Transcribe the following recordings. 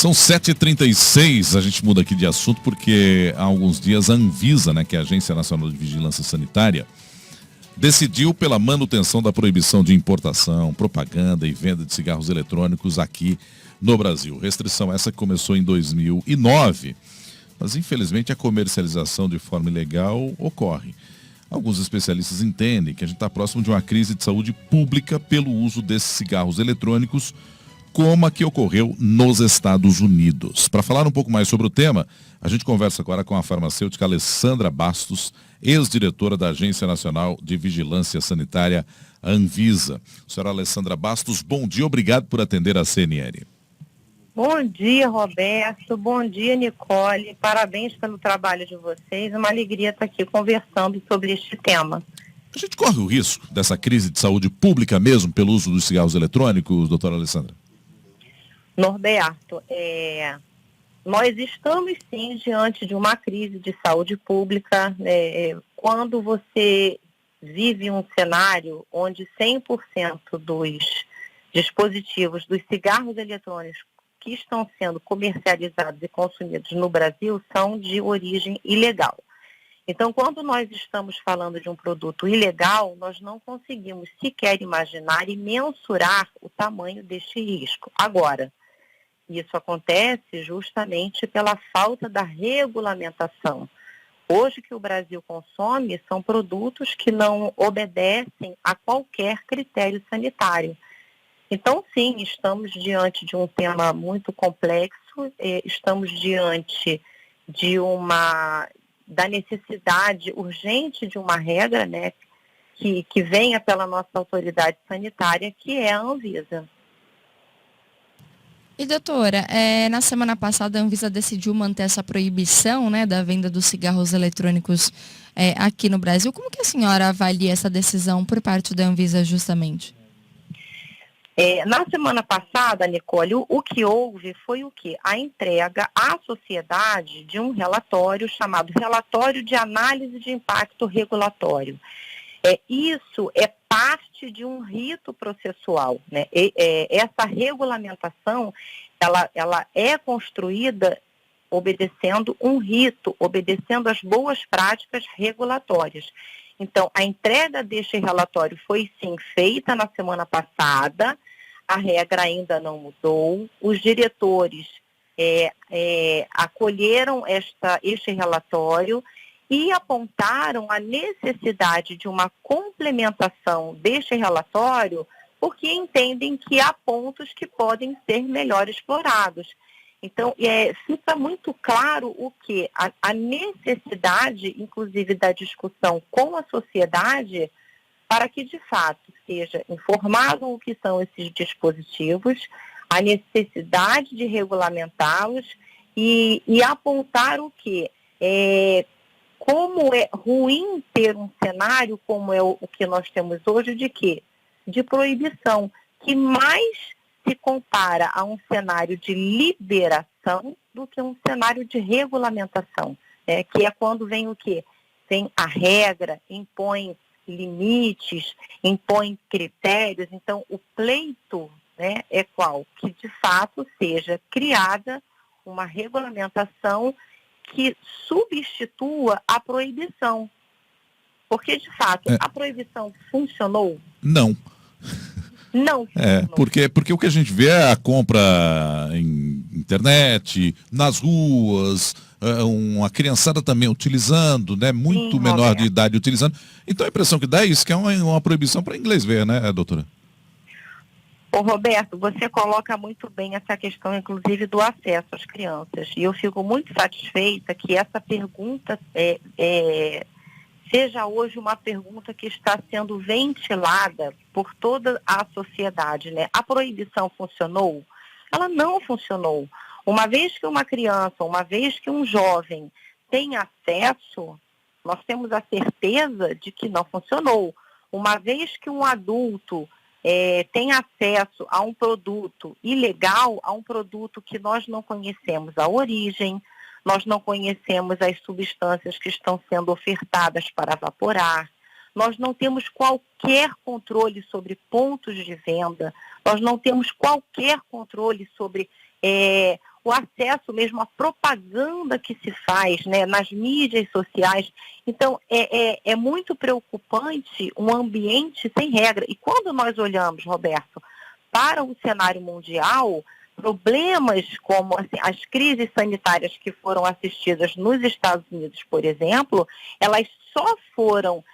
São 7h36, a gente muda aqui de assunto porque há alguns dias a Anvisa, que é a Agência Nacional de Vigilância Sanitária, decidiu pela manutenção da proibição de importação, propaganda e venda de cigarros eletrônicos aqui no Brasil. Restrição essa que começou em 2009, mas infelizmente a comercialização de forma ilegal ocorre. Alguns especialistas entendem que a gente está próximo de uma crise de saúde pública pelo uso desses cigarros eletrônicos, como a que ocorreu nos Estados Unidos. Para falar um pouco mais sobre o tema, a gente conversa agora com a farmacêutica Alessandra Bastos, ex-diretora da Agência Nacional de Vigilância Sanitária, Anvisa. Senhora Alessandra Bastos, bom dia, obrigado por atender a CNN. Bom dia, Roberto. Bom dia, Nicole. Parabéns pelo trabalho de vocês. É uma alegria estar aqui conversando sobre este tema. A gente corre o risco dessa crise de saúde pública mesmo pelo uso dos cigarros eletrônicos, doutora Alessandra? Norberto, nós estamos sim diante de uma crise de saúde pública. Quando você vive um cenário onde 100% dos dispositivos, dos cigarros eletrônicos que estão sendo comercializados e consumidos no Brasil são de origem ilegal. Então, quando nós estamos falando de um produto ilegal, nós não conseguimos sequer imaginar e mensurar o tamanho deste risco. Agora, isso acontece justamente pela falta da regulamentação. Hoje, o que o Brasil consome são produtos que não obedecem a qualquer critério sanitário. Então, sim, estamos diante de um tema muito complexo, estamos diante da necessidade urgente de uma regra, que venha pela nossa autoridade sanitária, que é a Anvisa. E doutora, na semana passada a Anvisa decidiu manter essa proibição, da venda dos cigarros eletrônicos aqui no Brasil. Como que a senhora avalia essa decisão por parte da Anvisa justamente? Na semana passada, Nicole, o que houve foi o quê? A entrega à sociedade de um relatório chamado Relatório de Análise de Impacto Regulatório. Isso é parte de um rito processual, essa regulamentação, ela é construída obedecendo um rito, obedecendo as boas práticas regulatórias. Então, a entrega deste relatório foi sim feita na semana passada, a regra ainda não mudou, os diretores acolheram este relatório e apontaram a necessidade de uma complementação deste relatório, porque entendem que há pontos que podem ser melhor explorados. Então, fica muito claro o que a necessidade, inclusive, da discussão com a sociedade, para que, de fato, seja informado o que são esses dispositivos, a necessidade de regulamentá-los e apontar o que como é ruim ter um cenário como é o que nós temos hoje, de quê? De proibição, que mais se compara a um cenário de liberação do que um cenário de regulamentação, que é quando vem o quê? Vem a regra, impõe limites, impõe critérios. Então, o pleito é qual? Que, de fato, seja criada uma regulamentação que substitua a proibição. Porque, de fato, a proibição funcionou? Não. Não funcionou. Porque o que a gente vê é a compra em internet, nas ruas, uma criançada também utilizando, muito Sim, menor Roberto. de idade utilizando. Então a impressão que dá é isso, que é uma proibição para inglês ver, doutora? Ô, Roberto, você coloca muito bem essa questão, inclusive, do acesso às crianças. E eu fico muito satisfeita que essa pergunta seja hoje uma pergunta que está sendo ventilada por toda a sociedade. A proibição funcionou? Ela não funcionou. Uma vez que uma criança, uma vez que um jovem tem acesso, nós temos a certeza de que não funcionou. Uma vez que um adulto tem acesso a um produto ilegal, a um produto que nós não conhecemos a origem, nós não conhecemos as substâncias que estão sendo ofertadas para evaporar, nós não temos qualquer controle sobre pontos de venda, nós não temos qualquer controle sobre o o acesso mesmo à propaganda que se faz, né, nas mídias sociais. Então, é muito preocupante um ambiente sem regra. E quando nós olhamos, Roberto, para o cenário mundial, problemas como assim, as crises sanitárias que foram assistidas nos Estados Unidos, por exemplo, elas só foram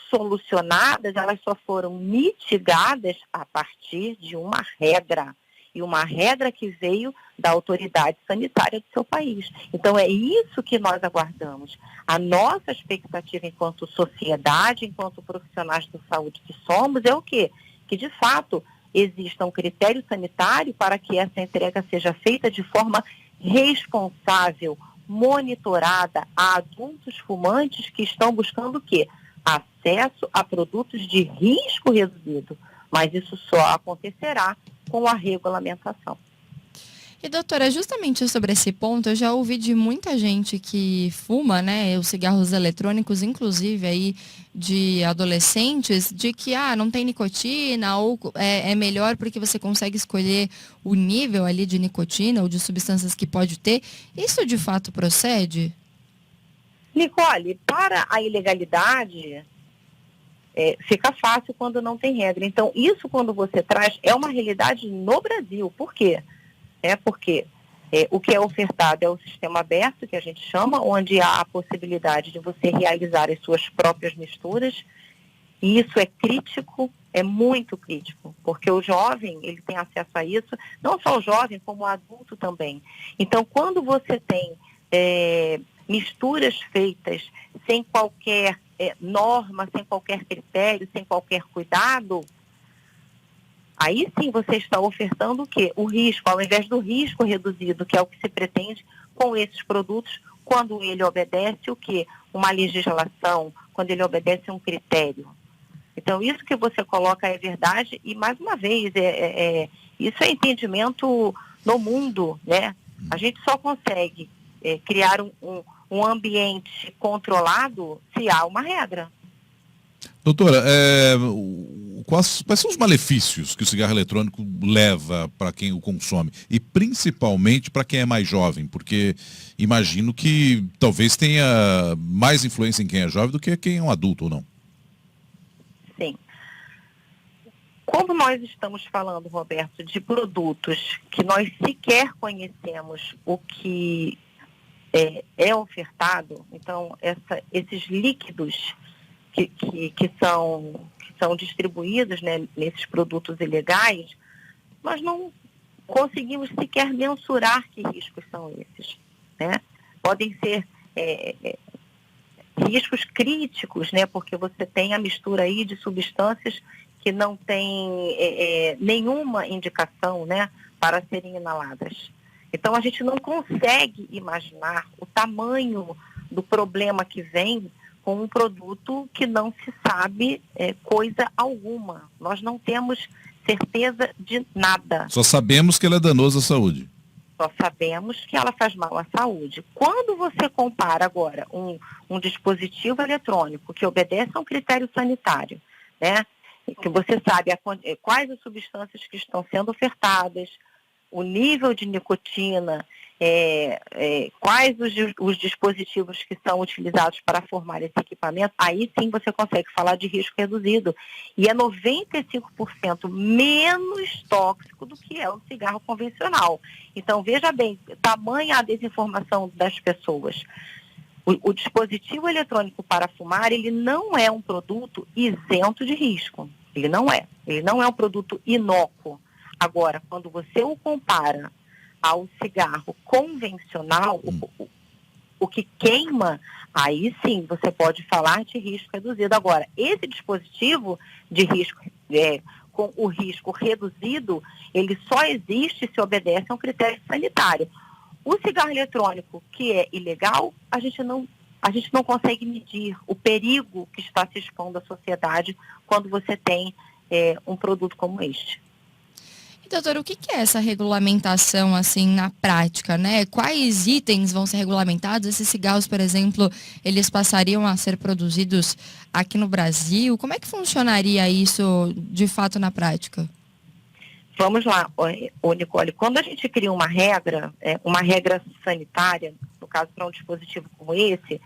solucionadas, elas só foram mitigadas a partir de uma regra. E uma regra que veio da autoridade sanitária do seu país. Então, é isso que nós aguardamos. A nossa expectativa enquanto sociedade, enquanto profissionais de saúde que somos, é o quê? Que, de fato, exista um critério sanitário para que essa entrega seja feita de forma responsável, monitorada a adultos fumantes que estão buscando o quê? Acesso a produtos de risco reduzido. Mas isso só acontecerá com a regulamentação. E doutora, justamente sobre esse ponto, eu já ouvi de muita gente que fuma, né, os cigarros eletrônicos, inclusive aí de adolescentes, de que não tem nicotina ou é melhor porque você consegue escolher o nível ali de nicotina ou de substâncias que pode ter. Isso de fato procede? Nicole, para a ilegalidade, fica fácil quando não tem regra. Então, isso quando você traz é uma realidade no Brasil. Por quê? Porque o que é ofertado é o sistema aberto, que a gente chama, onde há a possibilidade de você realizar as suas próprias misturas. E isso é crítico, é muito crítico, porque o jovem, ele tem acesso a isso, não só o jovem, como o adulto também. Então, quando você tem misturas feitas sem qualquer norma, sem qualquer critério, sem qualquer cuidado, aí sim você está ofertando o quê? O risco, ao invés do risco reduzido, que é o que se pretende com esses produtos, quando ele obedece o quê? Uma legislação, quando ele obedece um critério. Então, isso que você coloca é verdade e, mais uma vez, isso é entendimento no mundo, né? A gente só consegue criar um ambiente controlado se há uma regra. Doutora, quais são os malefícios que o cigarro eletrônico leva para quem o consome? E principalmente para quem é mais jovem, porque imagino que talvez tenha mais influência em quem é jovem do que quem é um adulto ou não. Sim. Como nós estamos falando, Roberto, de produtos que nós sequer conhecemos o que é ofertado, então esses líquidos que são distribuídos, né, nesses produtos ilegais, nós não conseguimos sequer mensurar que riscos são esses, né? Podem ser riscos críticos, né, porque você tem a mistura aí de substâncias que não tem nenhuma indicação, né, para serem inaladas. Então, a gente não consegue imaginar o tamanho do problema que vem com um produto que não se sabe coisa alguma. Nós não temos certeza de nada. Só sabemos que ela é danosa à saúde. Só sabemos que ela faz mal à saúde. Quando você compara agora um dispositivo eletrônico que obedece a um critério sanitário, né, que você sabe quais as substâncias que estão sendo ofertadas, o nível de nicotina, quais os dispositivos que são utilizados para formar esse equipamento, aí sim você consegue falar de risco reduzido. E é 95% menos tóxico do que é o cigarro convencional. Então, veja bem, tamanha a desinformação das pessoas. O dispositivo eletrônico para fumar, ele não é um produto isento de risco. Ele não é. Ele não é um produto inócuo. Agora, quando você o compara ao cigarro convencional, o que queima, aí sim você pode falar de risco reduzido. Agora, esse dispositivo de risco, com o risco reduzido, ele só existe se obedece a um critério sanitário. O cigarro eletrônico, que é ilegal, a gente não consegue medir o perigo que está se expondo à sociedade quando você tem um produto como este. Doutor, o que é essa regulamentação, assim, na prática, né? Quais itens vão ser regulamentados? Esses cigarros, por exemplo, eles passariam a ser produzidos aqui no Brasil? Como é que funcionaria isso, de fato, na prática? Vamos lá, Nicole, quando a gente cria uma regra sanitária, no caso para um dispositivo como esse,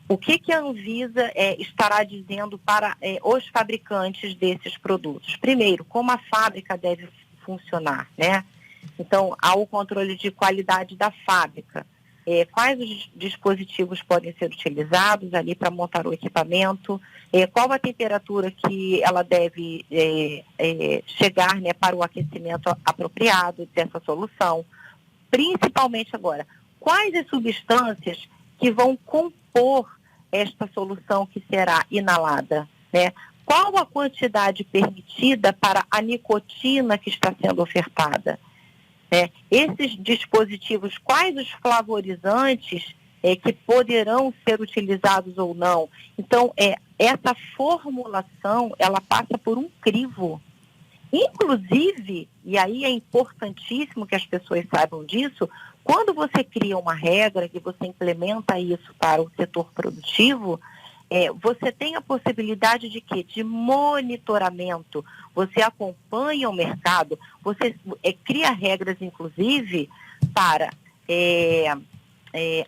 o que a Anvisa estará dizendo para os fabricantes desses produtos? Primeiro, como a fábrica deve funcionar, né? Então, há o controle de qualidade da fábrica. Quais os dispositivos podem ser utilizados ali para montar o equipamento, qual a temperatura que ela deve chegar, né, para o aquecimento apropriado dessa solução. Principalmente agora, quais as substâncias que vão compor esta solução que será inalada, né? Qual a quantidade permitida para a nicotina que está sendo ofertada? Esses dispositivos, quais os flavorizantes que poderão ser utilizados ou não? Então, essa formulação, ela passa por um crivo. Inclusive, e aí é importantíssimo que as pessoas saibam disso, quando você cria uma regra, que você implementa isso para o setor produtivo, você tem a possibilidade de quê? De monitoramento. Você acompanha o mercado, você cria regras, inclusive, para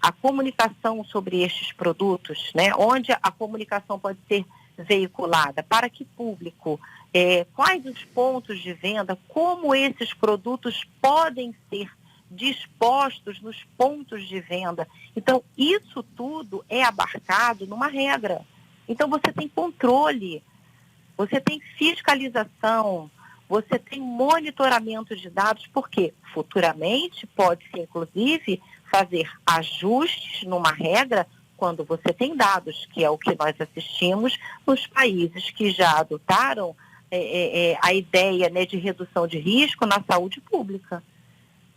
a comunicação sobre estes produtos, né? Onde a comunicação pode ser veiculada, para que público, quais os pontos de venda, como esses produtos podem ser dispostos nos pontos de venda. Então, isso tudo é abarcado numa regra. Então, você tem controle, você tem fiscalização, você tem monitoramento de dados, porque futuramente pode-se, inclusive, fazer ajustes numa regra quando você tem dados, que é o que nós assistimos nos países que já adotaram a ideia, né, de redução de risco na saúde pública.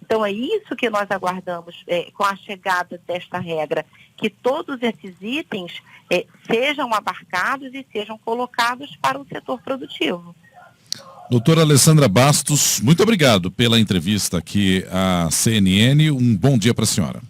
Então, é isso que nós aguardamos com a chegada desta regra, que todos esses itens sejam abarcados e sejam colocados para o setor produtivo. Doutora Alessandra Bastos, muito obrigado pela entrevista aqui à CNN. Um bom dia para a senhora.